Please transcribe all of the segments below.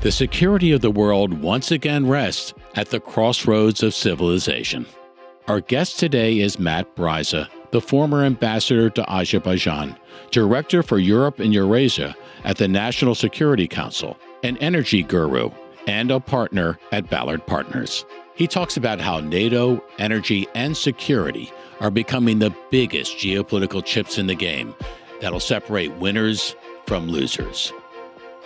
The security of the world once again rests at the crossroads of civilization. Our guest today is Matt Bryza, the former ambassador to Azerbaijan, director for Europe and Eurasia at the National Security Council, an energy guru, and a partner at Ballard Partners. He talks about how NATO, energy, and security are becoming the biggest geopolitical chips in the game that'll separate winners from losers.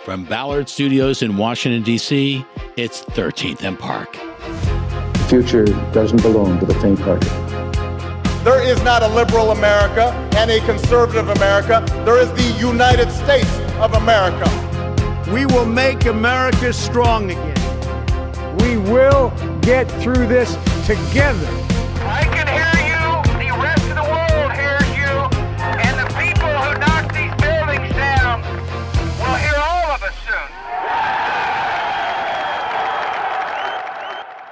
From Ballard Studios in Washington, D.C., it's 13th and Park. The future doesn't belong to the faint-hearted. There is not a liberal America and a conservative America. There is the United States of America. We will make America strong again. We will get through this together. I can hear you. The rest of the world hears you. And the people who knock these buildings down will hear all of us soon.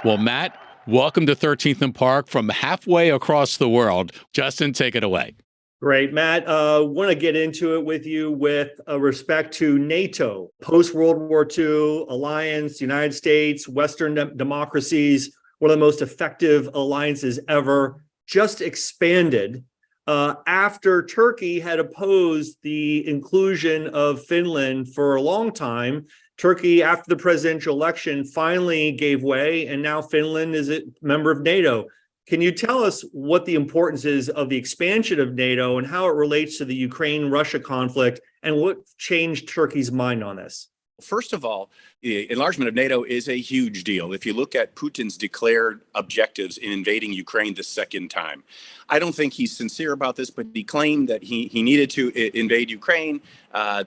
Well, Matt, welcome to 13th and Park from halfway across the world. Justin, take it away. Great, Matt. Want to get into it with you with respect to NATO, post-World War II, alliance, United States, Western democracies, one of the most effective alliances ever, just expanded after Turkey had opposed the inclusion of Finland for a long time. Turkey, after the presidential election, finally gave way, and now Finland is a member of NATO. Can you tell us what the importance is of the expansion of NATO and how it relates to the Ukraine-Russia conflict and what changed Turkey's mind on this? First of all, the enlargement of NATO is a huge deal. If you look at Putin's declared objectives in invading Ukraine the second time, I don't think he's sincere about this, but he claimed that he needed to invade Ukraine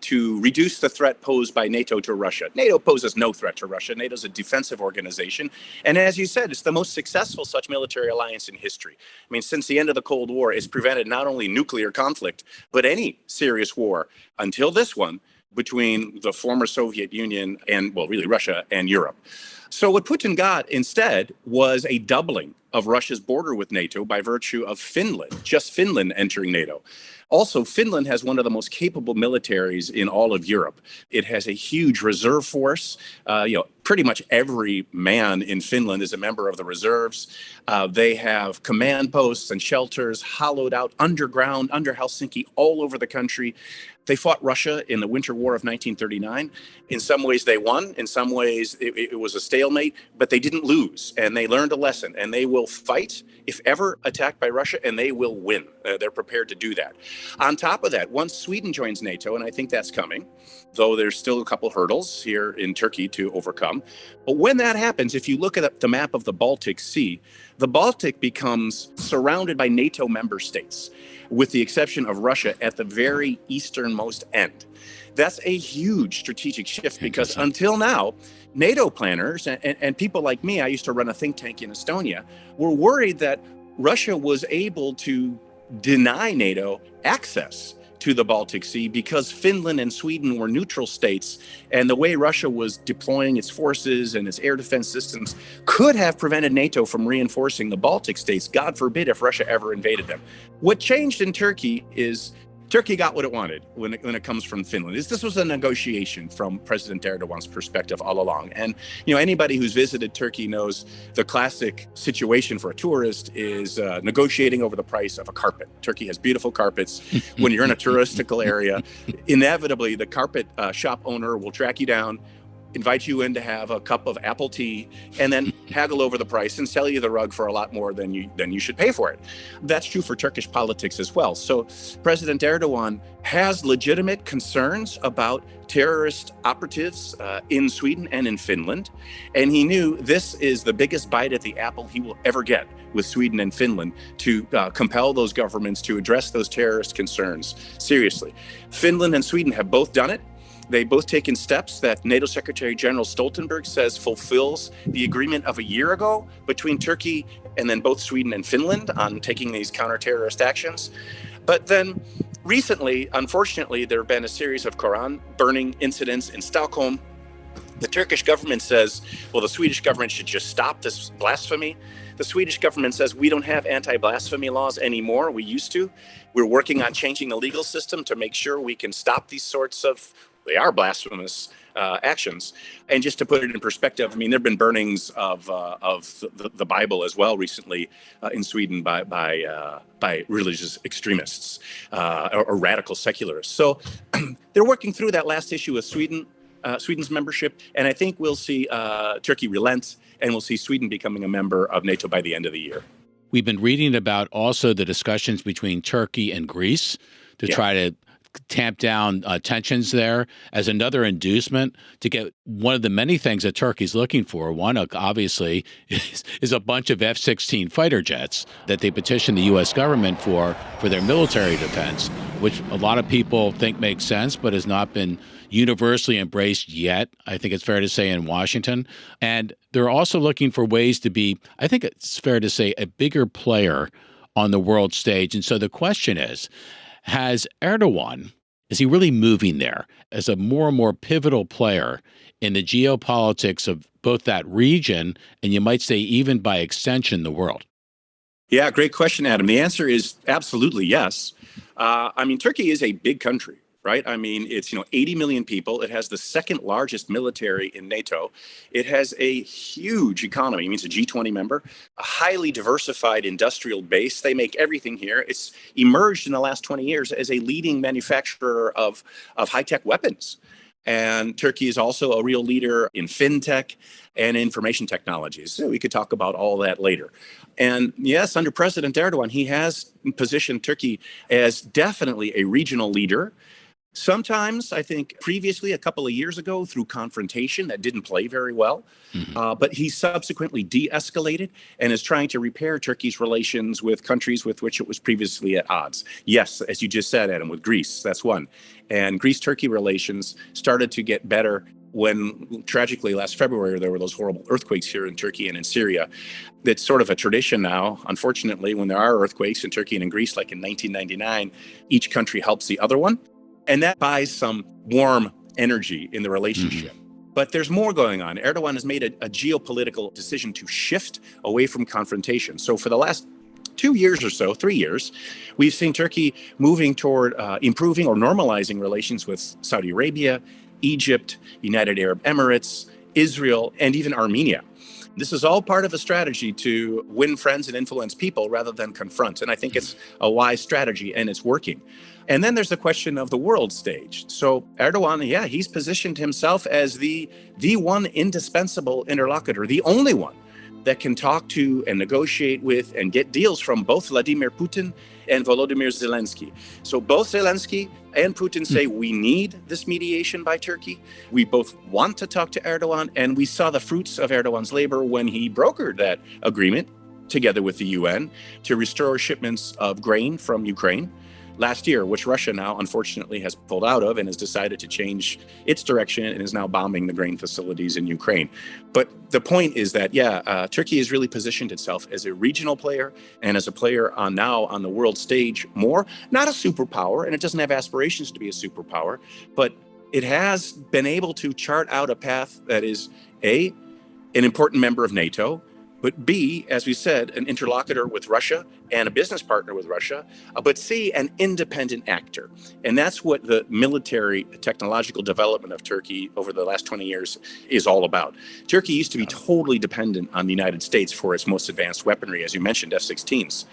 to reduce the threat posed by NATO to Russia. NATO poses no threat to Russia. NATO is a defensive organization. And as you said, it's the most successful such military alliance in history. I mean, since the end of the Cold War, it's prevented not only nuclear conflict, but any serious war until this one, between the former Soviet Union and, well, really Russia and Europe. So what Putin got instead was a doubling of Russia's border with NATO by virtue of Finland, just Finland entering NATO. Also, Finland has one of the most capable militaries in all of Europe. It has a huge reserve force. Pretty much every man in Finland is a member of the reserves. They have command posts and shelters hollowed out underground, under Helsinki, all over the country. They fought Russia in the Winter War of 1939. In some ways they won. In some ways it was a stalemate, but they didn't lose. And they learned a lesson. And they will fight if ever attacked by Russia, and they will win. They're prepared to do that. On top of that, once Sweden joins NATO, and I think that's coming, though there's still a couple hurdles here in Turkey to overcome. But when that happens, if you look at the map of the Baltic Sea, the Baltic becomes surrounded by NATO member states, with the exception of Russia at the very easternmost end. That's a huge strategic shift because until now, NATO planners and people like me, I used to run a think tank in Estonia, were worried that Russia was able to deny NATO access to the Baltic Sea because Finland and Sweden were neutral states, and the way Russia was deploying its forces and its air defense systems could have prevented NATO from reinforcing the Baltic states, God forbid if Russia ever invaded them. What changed in Turkey is Turkey got what it wanted when it comes from Finland. This was a negotiation from President Erdogan's perspective all along. And anybody who's visited Turkey knows the classic situation for a tourist is negotiating over the price of a carpet. Turkey has beautiful carpets. When you're in a touristical area, inevitably the carpet shop owner will track you down, invite you in to have a cup of apple tea, and then haggle over the price and sell you the rug for a lot more than you should pay for it. That's true for Turkish politics as well. So President Erdogan has legitimate concerns about terrorist operatives in Sweden and in Finland, and he knew this is the biggest bite at the apple he will ever get with Sweden and Finland to compel those governments to address those terrorist concerns seriously. Finland and Sweden have both done it. They both taken steps that NATO Secretary General Stoltenberg says fulfills the agreement of a year ago between Turkey and then both Sweden and Finland on taking these counter-terrorist actions. But then recently, unfortunately, there have been a series of Quran burning incidents in Stockholm. The Turkish government says, well, the Swedish government should just stop this blasphemy. The Swedish government says we don't have anti-blasphemy laws anymore. We used to. We're working on changing the legal system to make sure we can stop these sorts of they are blasphemous actions. And just to put it in perspective, I mean, there have been burnings of the Bible as well recently in Sweden by religious extremists or radical secularists. So they're working through that last issue with Sweden's membership, and I think we'll see Turkey relent, and we'll see Sweden becoming a member of NATO by the end of the year. We've been reading about also the discussions between Turkey and Greece to try to tamp down tensions there as another inducement to get one of the many things that Turkey's looking for. One, obviously, is a bunch of F-16 fighter jets that they petitioned the U.S. government for their military defense, which a lot of people think makes sense, but has not been universally embraced yet, I think it's fair to say, in Washington. And they're also looking for ways to be, I think it's fair to say, a bigger player on the world stage. And so the question is, has Erdogan, is he really moving there as a more and more pivotal player in the geopolitics of both that region and you might say even by extension the world? Yeah, great question, Adam. The answer is absolutely yes. I mean, Turkey is a big country, right? I mean, it's 80 million people. It has the second largest military in NATO. It has a huge economy. I mean, it's a G20 member, a highly diversified industrial base. They make everything here. It's emerged in the last 20 years as a leading manufacturer of high-tech weapons. And Turkey is also a real leader in fintech and information technologies. So we could talk about all that later. And yes, under President Erdogan, he has positioned Turkey as definitely a regional leader. Sometimes, I think previously, a couple of years ago, through confrontation that didn't play very well. But he subsequently de-escalated and is trying to repair Turkey's relations with countries with which it was previously at odds. Yes, as you just said, Adam, with Greece, that's one. And Greece-Turkey relations started to get better when, tragically, last February, there were those horrible earthquakes here in Turkey and in Syria. It's sort of a tradition now, unfortunately, when there are earthquakes in Turkey and in Greece, like in 1999, each country helps the other one. And that buys some warm energy in the relationship. But there's more going on. Erdogan has made a geopolitical decision to shift away from confrontation. So for the last 2 years or so, 3 years, we've seen Turkey moving toward improving or normalizing relations with Saudi Arabia, Egypt, United Arab Emirates, Israel, and even Armenia. This is all part of a strategy to win friends and influence people rather than confront. And I think it's a wise strategy, and it's working. And then there's the question of the world stage. So Erdogan, yeah, he's positioned himself as the one indispensable interlocutor, the only one that can talk to and negotiate with and get deals from both Vladimir Putin and Volodymyr Zelensky. So both Zelensky and Putin say we need this mediation by Turkey. We both want to talk to Erdogan, and we saw the fruits of Erdogan's labor when he brokered that agreement together with the UN to restore shipments of grain from Ukraine last year, which Russia now unfortunately has pulled out of and has decided to change its direction and is now bombing the grain facilities in Ukraine. But the point is that, Turkey has really positioned itself as a regional player and as a player on the world stage more, not a superpower, and it doesn't have aspirations to be a superpower, but it has been able to chart out a path that is A, an important member of NATO, but B, as we said, an interlocutor with Russia and a business partner with Russia, but C, an independent actor. And that's what the military technological development of Turkey over the last 20 years is all about. Turkey used to be totally dependent on the United States for its most advanced weaponry, as you mentioned, F-16s.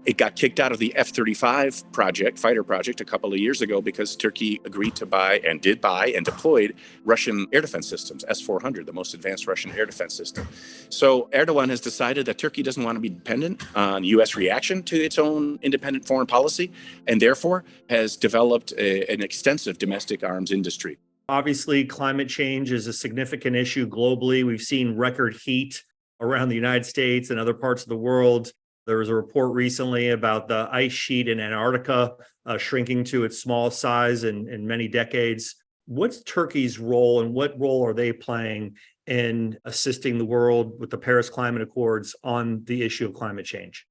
It got kicked out of the F-35 fighter project a couple of years ago because Turkey agreed to buy and deployed Russian air defense systems, S-400, the most advanced Russian air defense system. So Erdogan has decided that Turkey doesn't want to be dependent on U.S. reaction to its own independent foreign policy, and therefore has developed an extensive domestic arms industry. Obviously, climate change is a significant issue globally. We've seen record heat around the United States and other parts of the world. There was a report recently about the ice sheet in Antarctica shrinking to its smallest size in many decades. What's Turkey's role, and what role are they playing in assisting the world with the Paris Climate Accords on the issue of climate change?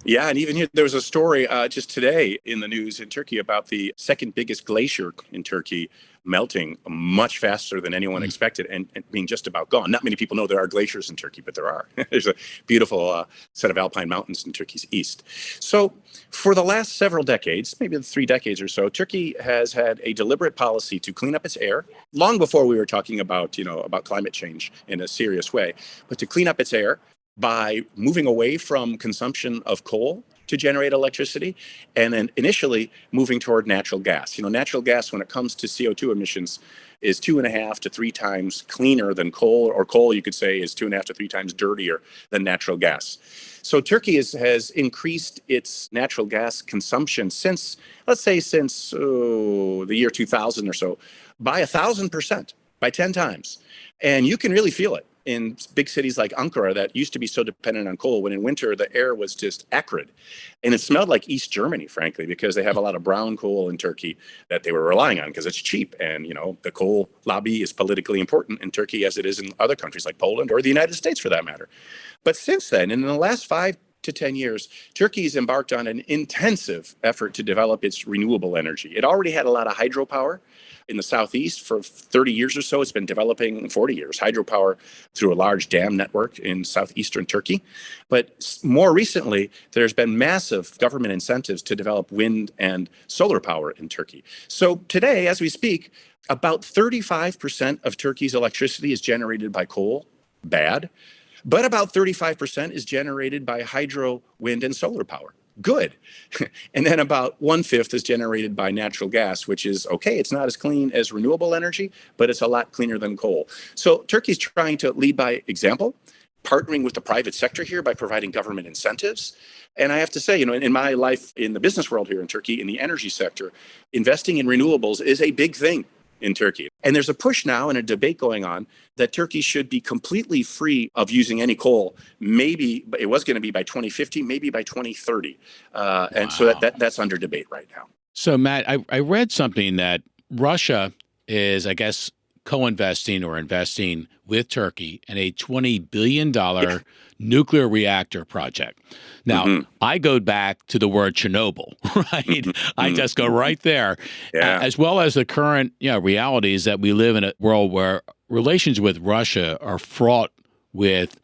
Yeah, and even here, there was a story just today in the news in Turkey about the second biggest glacier in Turkey melting much faster than anyone expected and being just about gone. Not many people know there are glaciers in Turkey, but there are. There's a beautiful set of alpine mountains in Turkey's east. So for the last several decades, maybe 3 decades or so, Turkey has had a deliberate policy to clean up its air, long before we were talking about, about climate change in a serious way, but to clean up its air by moving away from consumption of coal to generate electricity, and then initially moving toward natural gas. Natural gas, when it comes to CO2 emissions, is 2.5 to 3 times cleaner than coal, or coal, you could say, is 2.5 to 3 times dirtier than natural gas. So Turkey has increased its natural gas consumption since the year 2000 or so, by 1,000%, by 10 times. And you can really feel it in big cities like Ankara that used to be so dependent on coal, when in winter the air was just acrid. And it smelled like East Germany, frankly, because they have a lot of brown coal in Turkey that they were relying on because it's cheap. And, the coal lobby is politically important in Turkey as it is in other countries like Poland or the United States for that matter. But since then, in the last 5 to 10 years, Turkey has embarked on an intensive effort to develop its renewable energy. It already had a lot of hydropower in the southeast for 30 years or so. It's been developing 40 years, hydropower through a large dam network in southeastern Turkey. But more recently, there's been massive government incentives to develop wind and solar power in Turkey. So today, as we speak, about 35% of Turkey's electricity is generated by coal. Bad. But about 35% is generated by hydro, wind, and solar power. Good. And then about 1/5 is generated by natural gas, which is okay. It's not as clean as renewable energy, but it's a lot cleaner than coal. So Turkey's trying to lead by example, partnering with the private sector here by providing government incentives. And I have to say, in my life in the business world here in Turkey, in the energy sector, investing in renewables is a big thing in Turkey. And there's a push now and a debate going on that Turkey should be completely free of using any coal. Maybe it was going to be by 2050, maybe by 2030. And so that's under debate right now. So, Matt, I read something that Russia is, I guess, co-investing or investing with Turkey in a $20 billion nuclear reactor project. Now, I go back to the word Chernobyl, right? I just go right there, as well as the current realities that we live in a world where relations with Russia are fraught with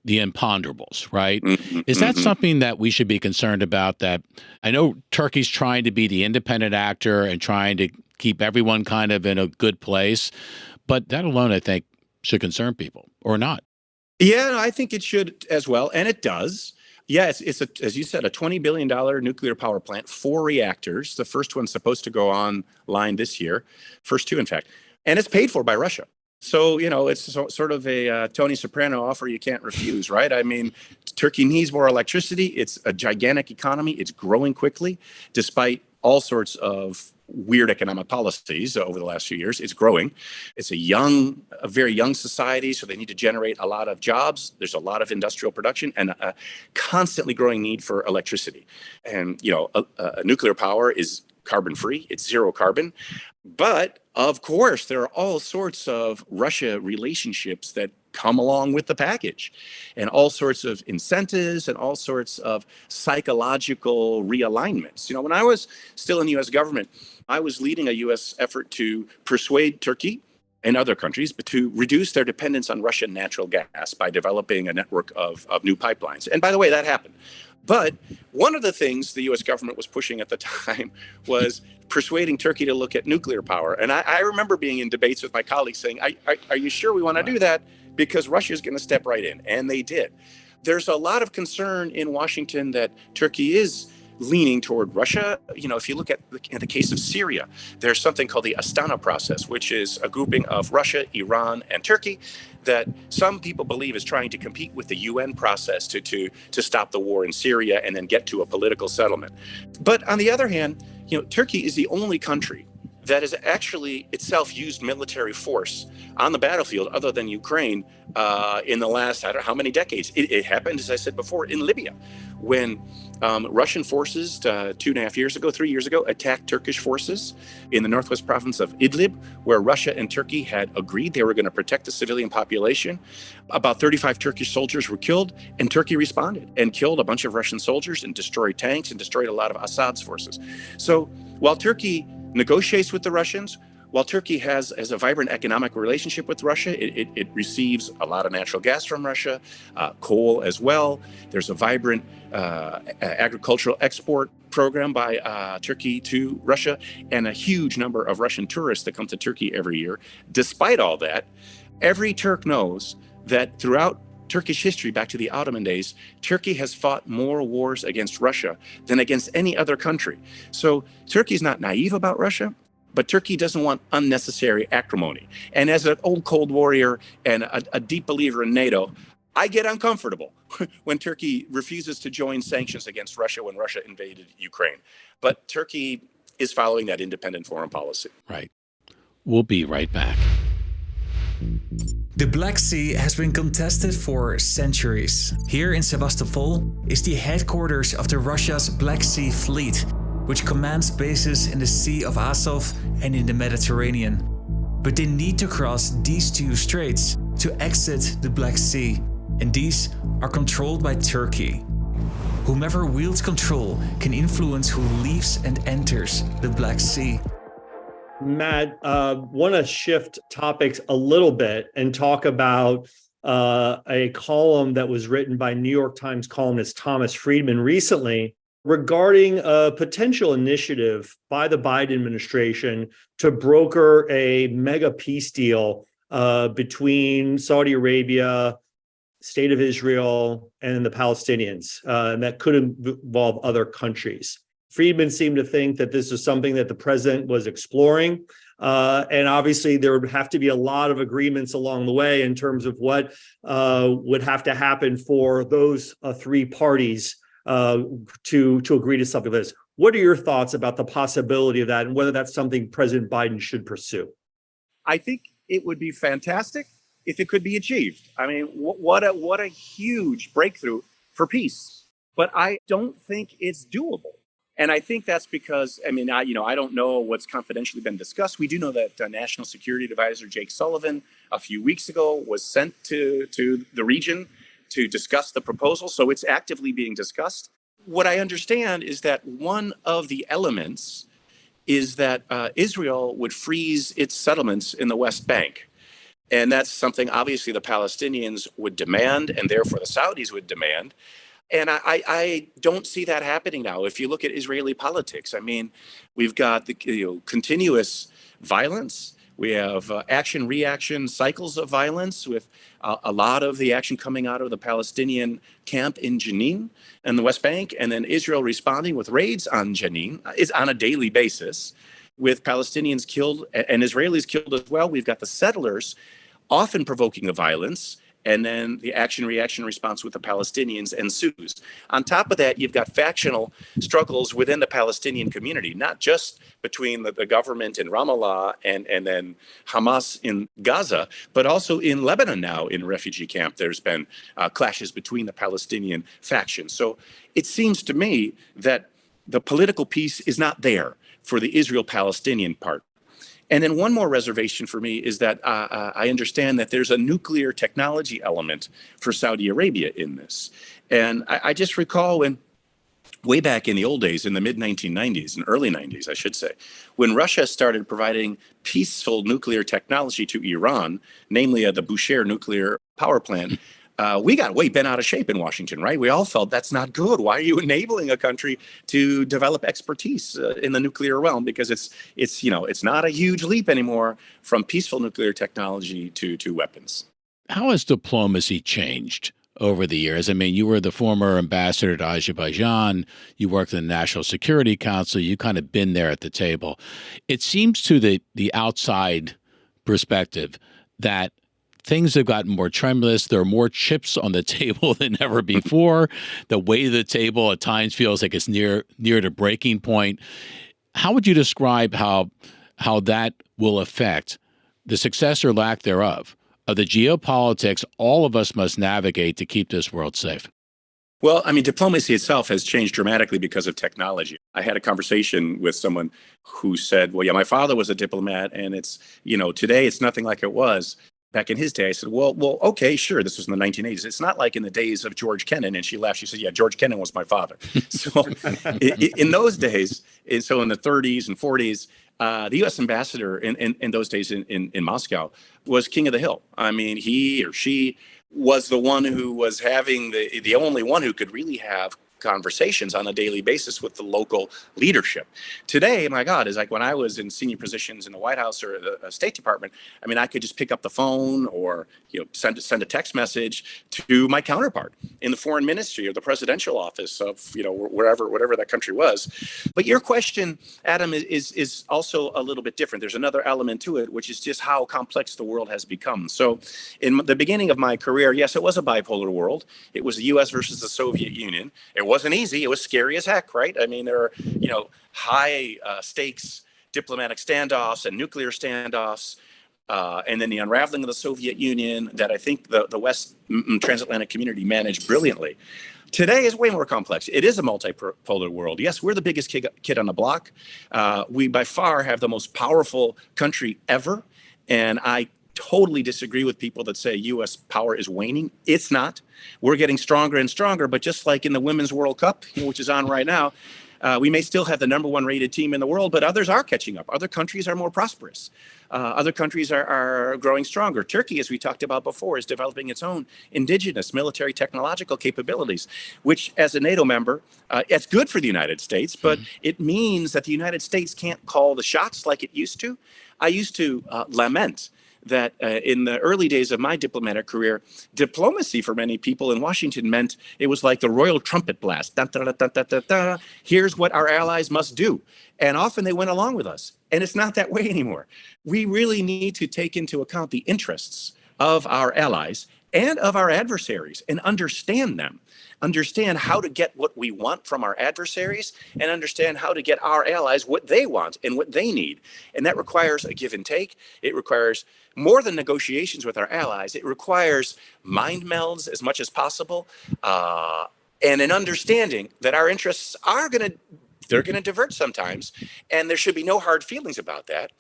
the imponderables, right? Is that something that we should be concerned about? That I know Turkey's trying to be the independent actor and trying to keep everyone kind of in a good place, but that alone, I think, should concern people, or not. Yeah, I think it should as well, and it does. Yeah, it's as you said, a $20 billion nuclear power plant, 4 reactors. The first one's supposed to go online this year, first 2, in fact, and it's paid for by Russia. So, it's sort of a Tony Soprano offer you can't refuse, right? I mean, Turkey needs more electricity. It's a gigantic economy. It's growing quickly, despite all sorts of weird economic policies over the last few years. It's growing. It's a very young society, so they need to generate a lot of jobs. There's a lot of industrial production and a constantly growing need for electricity. And, nuclear power is carbon-free. It's zero carbon. But, of course, there are all sorts of Russia relationships that come along with the package, and all sorts of incentives and all sorts of psychological realignments. When I was still in the U.S. government, I was leading a U.S. effort to persuade Turkey and other countries but to reduce their dependence on Russian natural gas by developing a network of new pipelines. And by the way, that happened. But one of the things the U.S. government was pushing at the time was persuading Turkey to look at nuclear power. And I remember being in debates with my colleagues saying, are you sure we want to do that? Because Russia is going to step right in. And they did. There's a lot of concern in Washington that Turkey is leaning toward Russia. If you look at in the case of Syria, there's something called the Astana process, which is a grouping of Russia, Iran, and Turkey that some people believe is trying to compete with the UN process to stop the war in Syria and then get to a political settlement. But on the other hand, Turkey is the only country that has actually itself used military force on the battlefield other than Ukraine in the last, I don't know how many decades. It happened, as I said before, in Libya, when Russian forces 3 years ago, attacked Turkish forces in the northwest province of Idlib, where Russia and Turkey had agreed they were going to protect the civilian population. About 35 Turkish soldiers were killed, and Turkey responded and killed a bunch of Russian soldiers and destroyed tanks and destroyed a lot of Assad's forces. So while Turkey negotiates with the Russians, while Turkey has a vibrant economic relationship with Russia, it receives a lot of natural gas from Russia, coal as well. There's a vibrant agricultural export program by Turkey to Russia, and a huge number of Russian tourists that come to Turkey every year. Despite all that, every Turk knows that throughout Turkish history, back to the Ottoman days, Turkey has fought more wars against Russia than against any other country. So Turkey's not naive about Russia, but Turkey doesn't want unnecessary acrimony. And as an old Cold Warrior and a deep believer in NATO, I get uncomfortable when Turkey refuses to join sanctions against Russia when Russia invaded Ukraine. But Turkey is following that independent foreign policy. Right. We'll be right back. The Black Sea has been contested for centuries. Here in Sevastopol is the headquarters of the Russia's Black Sea Fleet, which commands bases in the Sea of Azov and in the Mediterranean. But they need to cross these two straits to exit the Black Sea, and these are controlled by Turkey. Whomever wields control can influence who leaves and enters the Black Sea. Matt, want to shift topics a little bit and talk about a column that was written by New York Times columnist Thomas Friedman recently regarding a potential initiative by the Biden administration to broker a mega peace deal between Saudi Arabia, State of Israel, and the Palestinians, and that could involve other countries. Friedman seemed to think that this was something that the president was exploring. And obviously, there would have to be a lot of agreements along the way in terms of what would have to happen for those three parties to agree to something like this. What are your thoughts about the possibility of that and whether that's something President Biden should pursue? I think it would be fantastic if it could be achieved. I mean, what a huge breakthrough for peace. But I don't think it's doable. And I think that's because, I mean, I don't know what's confidentially been discussed. We do know that National Security Advisor Jake Sullivan a few weeks ago was sent to the region to discuss the proposal. So it's actively being discussed. What I understand is that one of the elements is that Israel would freeze its settlements in the West Bank. And that's something obviously the Palestinians would demand, and therefore the Saudis would demand. And I don't see that happening now. If you look at Israeli politics, I mean, we've got the continuous violence. We have action-reaction cycles of violence with a lot of the action coming out of the Palestinian camp in Jenin and the West Bank, and then Israel responding with raids on Jenin is on a daily basis, with Palestinians killed and Israelis killed as well. We've got the settlers often provoking the violence, and then the action-reaction response with the Palestinians ensues. On top of that, you've got factional struggles within the Palestinian community, not just between the government in Ramallah and then Hamas in Gaza, but also in Lebanon now in refugee camp. There's been clashes between the Palestinian factions. So it seems to me that the political piece is not there for the Israel-Palestinian part. And then one more reservation for me is that I understand that there's a nuclear technology element for Saudi Arabia in this. And I just recall when, way back in the old days, in the mid-1990s and early 90s, I should say, when Russia started providing peaceful nuclear technology to Iran, namely the Bushehr nuclear power plant, we got way bent out of shape in Washington, right? We all felt that's not good. Why are you enabling a country to develop expertise in the nuclear realm? Because it's not a huge leap anymore from peaceful nuclear technology to weapons. How has diplomacy changed over the years? I mean, you were the former ambassador to Azerbaijan. You worked in the National Security Council. You kind of been there at the table. It seems to the outside perspective that things have gotten more tremulous. There are more chips on the table than ever before. The weight of the table at times feels like it's near to breaking point. How would you describe how that will affect the success or lack thereof of the geopolitics all of us must navigate to keep this world safe? Well, I mean, diplomacy itself has changed dramatically because of technology. I had a conversation with someone who said, well, yeah, my father was a diplomat, and today it's nothing like it was back in his day. I said, well, okay, sure. This was in the 1980s. It's not like in the days of George Kennan. And she laughed. She said, yeah, George Kennan was my father. So in those days, so in the 30s and 40s, the U.S. ambassador in those days in Moscow was king of the hill. I mean, he or she was the one who was having the only one who could really have conversations on a daily basis with the local leadership. Today, my God, is like when I was in senior positions in the White House or the State Department. I mean, I could just pick up the phone or send a text message to my counterpart in the foreign ministry or the presidential office of whatever that country was. But your question, Adam, is also a little bit different. There's another element to it, which is just how complex the world has become. So in the beginning of my career, yes, it was a bipolar world. It was the U.S. versus the Soviet Union. It wasn't easy. It was scary as heck, right? I mean, there are, high stakes diplomatic standoffs and nuclear standoffs, and then the unraveling of the Soviet Union that I think the West transatlantic community managed brilliantly. Today is way more complex. It is a multipolar world. Yes, we're the biggest kid on the block. We by far have the most powerful country ever, and I totally disagree with people that say U.S. power is waning. It's not. We're getting stronger and stronger, but just like in the Women's World Cup, which is on right now, we may still have the number one rated team in the world, but others are catching up. Other countries are more prosperous. Other countries are growing stronger. Turkey, as we talked about before, is developing its own indigenous military technological capabilities, which as a NATO member, it's good for the United States, but it means that the United States can't call the shots like it used to. I used to lament that in the early days of my diplomatic career, diplomacy for many people in Washington meant it was like the royal trumpet blast. Da, da, da, da, da, da, da. Here's what our allies must do. And often they went along with us. And it's not that way anymore. We really need to take into account the interests of our allies and of our adversaries and understand them. Understand how to get what we want from our adversaries and understand how to get our allies what they want and what they need. And that requires a give and take. It requires more than negotiations with our allies. It requires mind melds as much as possible, and an understanding that our interests they're going to divert sometimes, and there should be no hard feelings about that.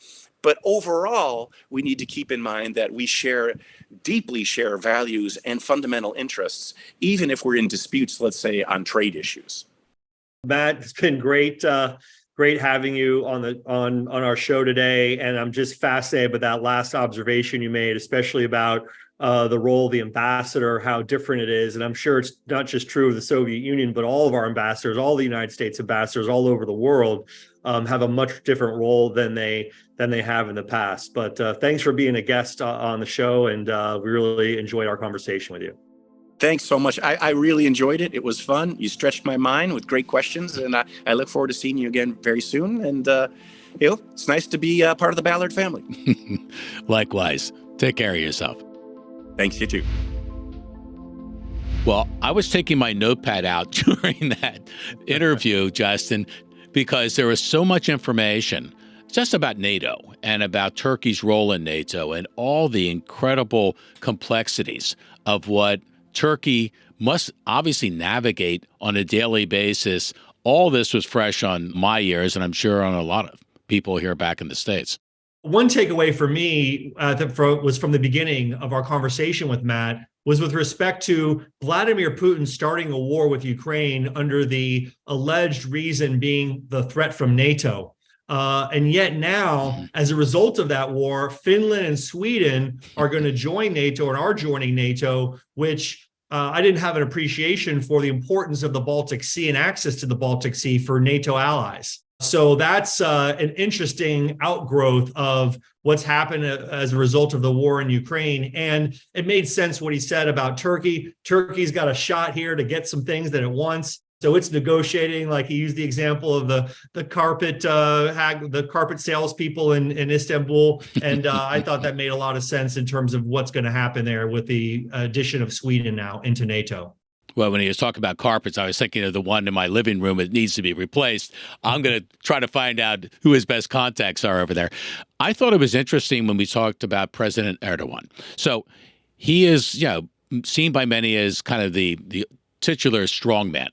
But overall, we need to keep in mind that we deeply share values and fundamental interests, even if we're in disputes, let's say, on trade issues. Matt, it's been great having you on our show today. And I'm just fascinated by that last observation you made, especially about the role of the ambassador, how different it is. And I'm sure it's not just true of the Soviet Union, but all of our ambassadors, all the United States ambassadors all over the world have a much different role than they have in the past. But thanks for being a guest on the show, and we really enjoyed our conversation with you. Thanks so much. I really enjoyed it. It was fun. You stretched my mind with great questions, and I look forward to seeing you again very soon. And it's nice to be part of the Ballard family. Likewise. Take care of yourself. Thanks, you too. Well, I was taking my notepad out during that interview, Justin, because there was so much information just about NATO and about Turkey's role in NATO and all the incredible complexities of what Turkey must obviously navigate on a daily basis. All this was fresh on my ears, and I'm sure on a lot of people here back in the States. One takeaway for me was from the beginning of our conversation with Matt was with respect to Vladimir Putin starting a war with Ukraine under the alleged reason being the threat from NATO. And yet now, as a result of that war, Finland and Sweden are going to join NATO and are joining NATO, which I didn't have an appreciation for the importance of the Baltic Sea and access to the Baltic Sea for NATO allies. So that's an interesting outgrowth of what's happened as a result of the war in Ukraine. And it made sense what he said about Turkey. Turkey's got a shot here to get some things that it wants. So it's negotiating, like he used the example of the carpet salespeople in Istanbul. And I thought that made a lot of sense in terms of what's going to happen there with the addition of Sweden now into NATO. Well, when he was talking about carpets, I was thinking of the one in my living room that needs to be replaced. I'm going to try to find out who his best contacts are over there. I thought it was interesting when we talked about President Erdogan. So he is, seen by many as kind of the titular strongman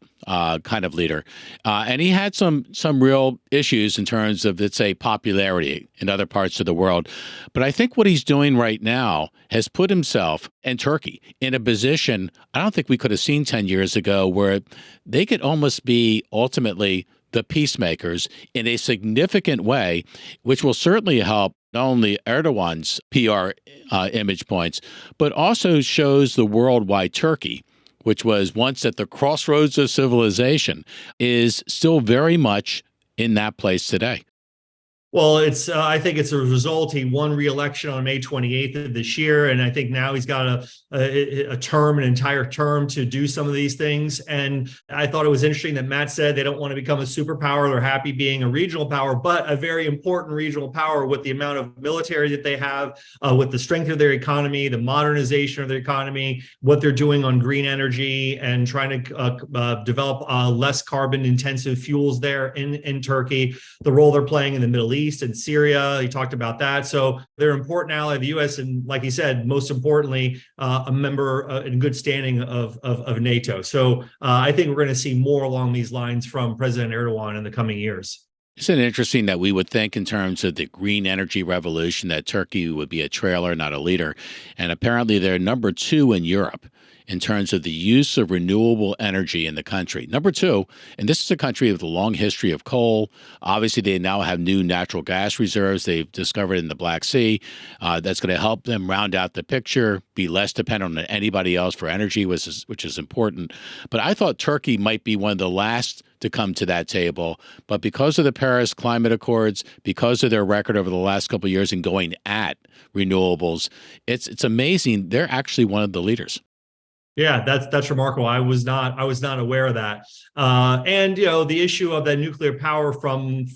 kind of leader. And he had some real issues in terms of, let's say, popularity in other parts of the world. But I think what he's doing right now has put himself and Turkey in a position I don't think we could have seen 10 years ago, where they could almost be ultimately the peacemakers in a significant way, which will certainly help not only Erdogan's PR image points, but also shows the world why Turkey, which was once at the crossroads of civilization, is still very much in that place today. Well, I think it's a result. He won re-election on May 28th of this year, and I think now he's got an entire term to do some of these things. And I thought it was interesting that Matt said they don't want to become a superpower. They're happy being a regional power, but a very important regional power with the amount of military that they have, with the strength of their economy, the modernization of their economy, what they're doing on green energy and trying to develop less carbon-intensive fuels there in Turkey, the role they're playing in the Middle East and Syria. He talked about that. So they're an important ally of the U.S. and, like he said, most importantly, a member in good standing of NATO. So I think we're going to see more along these lines from President Erdogan in the coming years. Isn't it interesting that we would think in terms of the green energy revolution that Turkey would be a trailer, not a leader? And apparently they're number 2 in Europe in terms of the use of renewable energy in the country. Number 2, and this is a country with a long history of coal. Obviously, they now have new natural gas reserves they've discovered in the Black Sea. That's going to help them round out the picture, be less dependent on anybody else for energy, which is important. But I thought Turkey might be one of the last to come to that table. But because of the Paris Climate Accords, because of their record over the last couple of years in going at renewables, it's amazing. They're actually one of the leaders. Yeah, that's remarkable. I was not aware of that. And the issue of that nuclear power from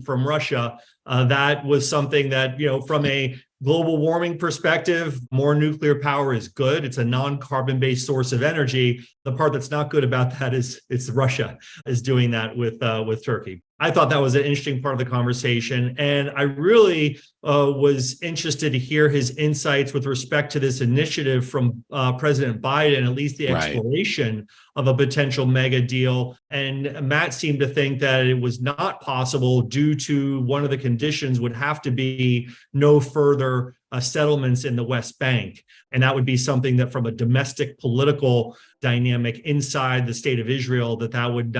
Russia, that was something that from a global warming perspective, more nuclear power is good. It's a non-carbon based source of energy. The part that's not good about that is Russia is doing that with Turkey. I thought that was an interesting part of the conversation. And I really was interested to hear his insights with respect to this initiative from President Biden, at least the exploration of a potential mega deal. And Matt seemed to think that it was not possible due to one of the conditions would have to be no further settlements in the West Bank. And that would be something that from a domestic political dynamic inside the state of Israel, that would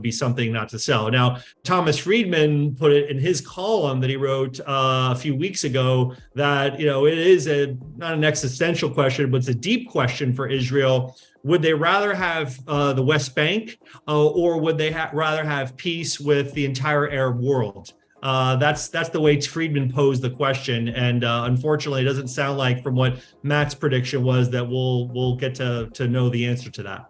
be something not to sell. Now, Thomas Friedman put it in his column that he wrote a few weeks ago that, it is not an existential question, but it's a deep question for Israel. Would they rather have the West Bank or would they rather have peace with the entire Arab world? That's the way Friedman posed the question, and unfortunately, it doesn't sound like from what Matt's prediction was that we'll get to know the answer to that.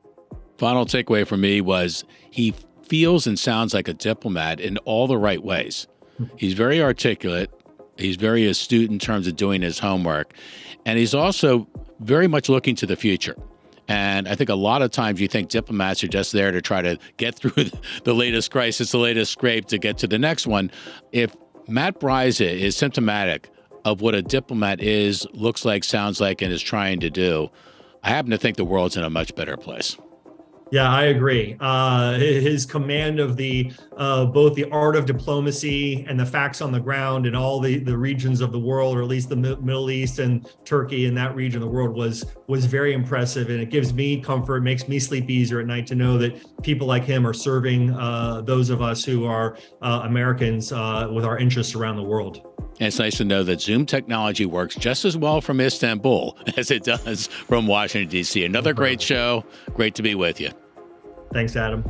Final takeaway for me was he feels and sounds like a diplomat in all the right ways. He's very articulate. He's very astute in terms of doing his homework, and he's also very much looking to the future. And I think a lot of times you think diplomats are just there to try to get through the latest crisis, the latest scrape to get to the next one. If Matt Bryza is symptomatic of what a diplomat is, looks like, sounds like, and is trying to do, I happen to think the world's in a much better place. Yeah, I agree. His command of the both the art of diplomacy and the facts on the ground in all the regions of the world, or at least the Middle East and Turkey and that region of the world was very impressive. And it gives me comfort, makes me sleep easier at night to know that people like him are serving those of us who are Americans with our interests around the world. And it's nice to know that Zoom technology works just as well from Istanbul as it does from Washington, D.C. Another great show. Great to be with you. Thanks, Adam.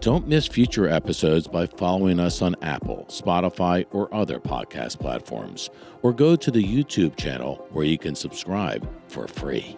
Don't miss future episodes by following us on Apple, Spotify, or other podcast platforms, or go to the YouTube channel where you can subscribe for free.